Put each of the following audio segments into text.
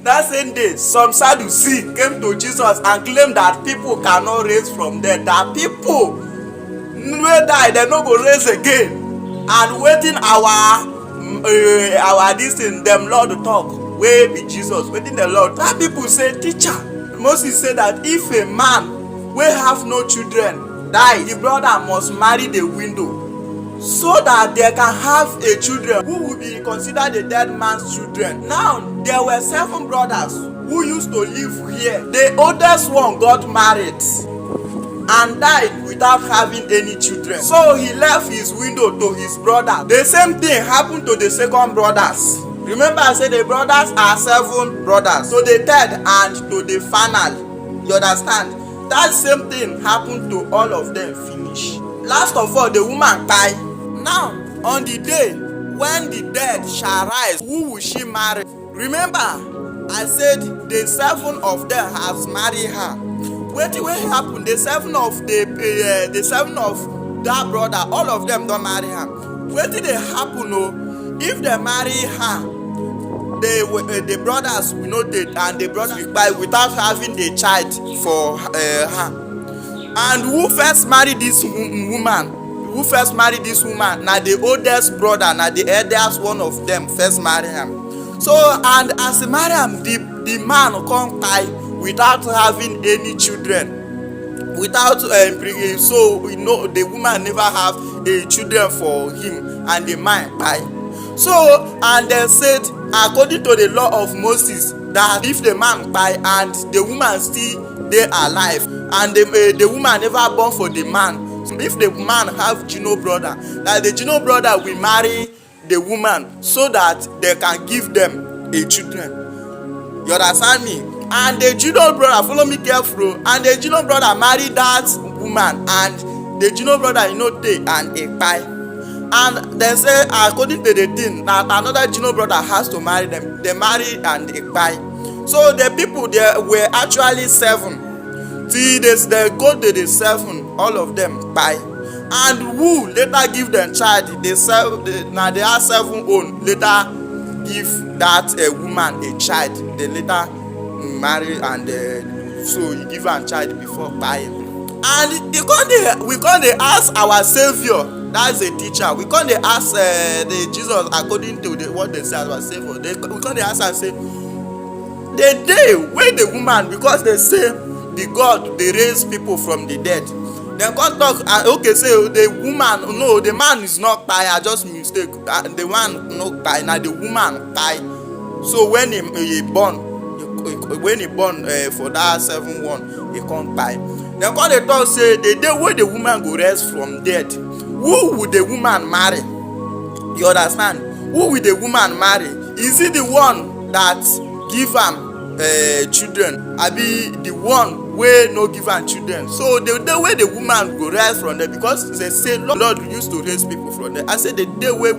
That same day, some Sadducees came to Jesus and claimed that people cannot raise from dead, that people wey die dem no go raise again, and wetin our this thing dem Lord talk wey be Jesus, wetin the Lord. That people say, teacher, Moses say that if a man wey have no children die, the brother must marry the widow, so that they can have a children who will be considered the dead man's children. Now there were 7 brothers who used to live here. The oldest one got married and died without having any children, so he left his widow to his brother. The same thing happened to the second brothers. Remember, I said the brothers are 7 brothers, so the third and to the final. You understand? That same thing happened to all of them. Finish. Last of all, the woman died. Now, on the day when the dead shall rise, who will she marry? Remember, I said the 7 of them has married her. Wetin wey happen? The 7 of that brother, all of them don't marry her. Wetin dey happen? Oh, if they marry her, the brothers will not date, and the brothers will die without having a child for her. And who first married this woman? Who first married this woman? Now the oldest brother, now the eldest one of them first marry him. So, and as he marry him, the man come die without having any children, without so you know the woman never have a children for him, and the man die. So, and they said, according to the law of Moses, that if the man die and the woman still dey alive, and the woman never born for the man, if the man have junior brother, that the junior brother will marry the woman so that they can give them a children. You understand me? And the junior brother, follow me careful, and the junior brother marry that woman, and the junior brother take and a pie. And they say, according to the thing, that another junior brother has to marry them. They marry and they buy. So the people there were actually 7. Till they go to the 7, all of them buy. And who later give them child? Now they are 7 own. Later give that woman a child. They later marry, and so you give her a child before buying. And we can't ask our Savior. That's a teacher. We can't ask the Jesus according to what they say about Savior. We can't ask and say the day when the woman, because they say the God they raise people from the dead. They can't talk. Okay, say the woman, no, the man is not die. I just mistake. The one not die. Now the woman die. So when he born for that 7-1, he can't die. They can't talk. Say the day when the woman go rest from dead, who would the woman marry? You understand? Who will the woman marry? Is it the one that give am children? I be the one wey no give am children. So the day wey the woman go rise from there, because they say Lord used to raise people from there. I say the day wey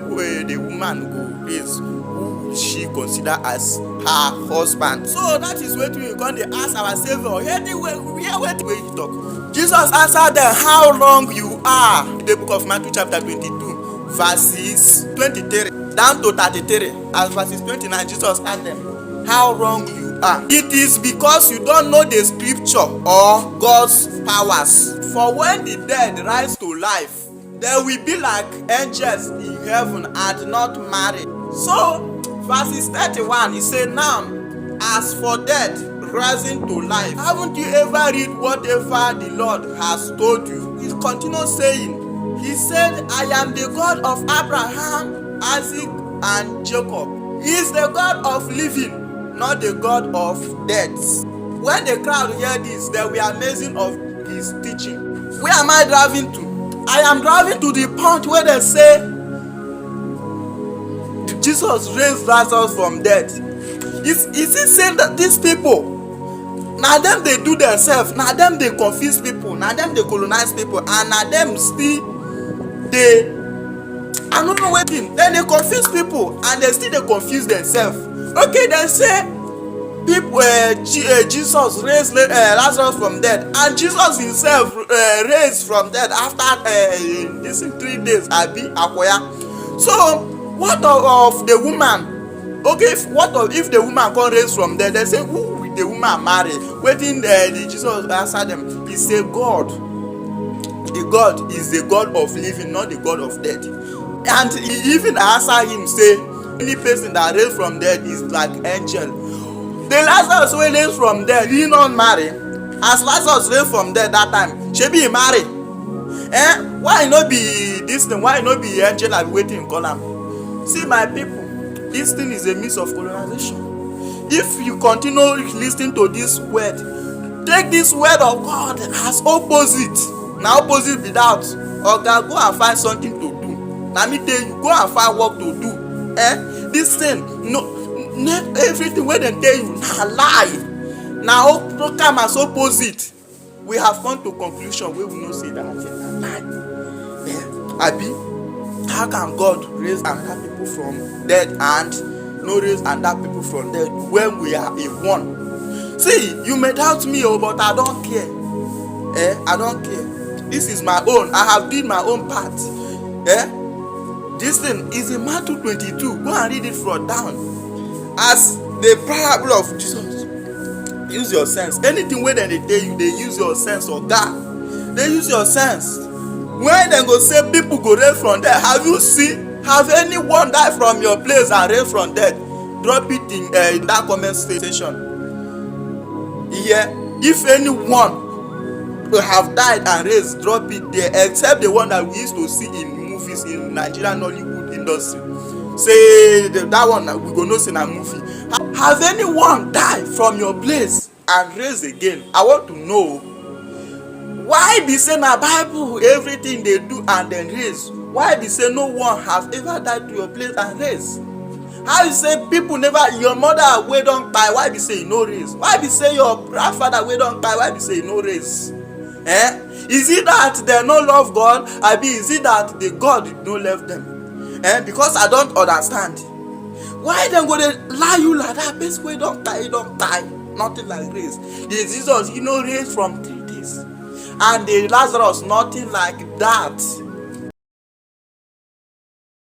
the woman go raise, who she consider as her husband. So that is what we come dey ask our Savior. Hear wetin he talk. Jesus answered them, how long you are? The book of Matthew chapter 22, verses 23 down to 33. As verses 29, Jesus asked them, how long you are? It is because you don't know the scripture or God's powers. For when the dead rise to life, they will be like angels in heaven and not married. So, verses 31, he said, now, as for death rising to life, haven't you ever read whatever the Lord has told you? He continues saying, he said, I am the God of Abraham, Isaac, and Jacob. He is the God of living, not the God of death. When the crowd heard this, they were amazing of his teaching. Where am I driving to? I am driving to the point where they say Jesus raised Lazarus from death. Is he saying that these people, now them they do themselves, now them they confuse people, now them they colonize people, and now them still they, I don't know what thing, then they confuse people and they still they confuse themselves. Okay, they say people Jesus raised Lazarus from death, and Jesus himself raised from death after this 3 days abi akoya. So what of the woman? Okay, if the woman come raise from there, they say who will the woman marry? Wetin the Jesus answer them, he say God. The God is the God of living, not the God of death. And he even answer him say, any person that raised from dead is like angel. The Lazarus wey raise from dead, he not marry. As Lazarus raised from dead that time, shebi he marry. Why no be this thing? Why no be angel and waiting call am? See my people, this thing is a means of colonization. If you continue listening to this word, take this word of God as opposite. Na opposite be that. Oga, go and find something to do. Na me tell you, go and find work to do. This thing, everything wey dem tell you na lie. Na come as opposite. We have come to conclusion wey we know say that thing na lie. Abi, how can God raise another people from dead and no raise another people from dead when we are in one? See, you may doubt me, but I don't care. I don't care. This is my own. I have did my own part. This thing is in Matthew 22. Go and read it from down. As the parable of Jesus. Use your sense. Anything wey dem dey tell you, they use your sense, or God. They use your sense. When dem go say people go raise from dead, have you seen? Have anyone die from your place and raise from dead? Drop it in that comment section. Yeah, if anyone have died and raised, drop it there, except the one that we used to see in movies in Nigerian Nollywood industry. Say that one we go know say na movie. Have anyone died from your place and raised again? I want to know. Why be say na Bible everything they do and then raise? Why be say no one have ever died to your place and raised? How you say people never, your mother wey don die, why be say you no raise? Why be say your grandfather wey don die, why be say you no raise? Is it that they no love God? Abi is it that the God no love them? Because I don't understand. Why dem go dey lie you like that? Person wey don die, nothing like raise. The Jesus, you know, raised from 3 days, and the Lazarus, nothing like that.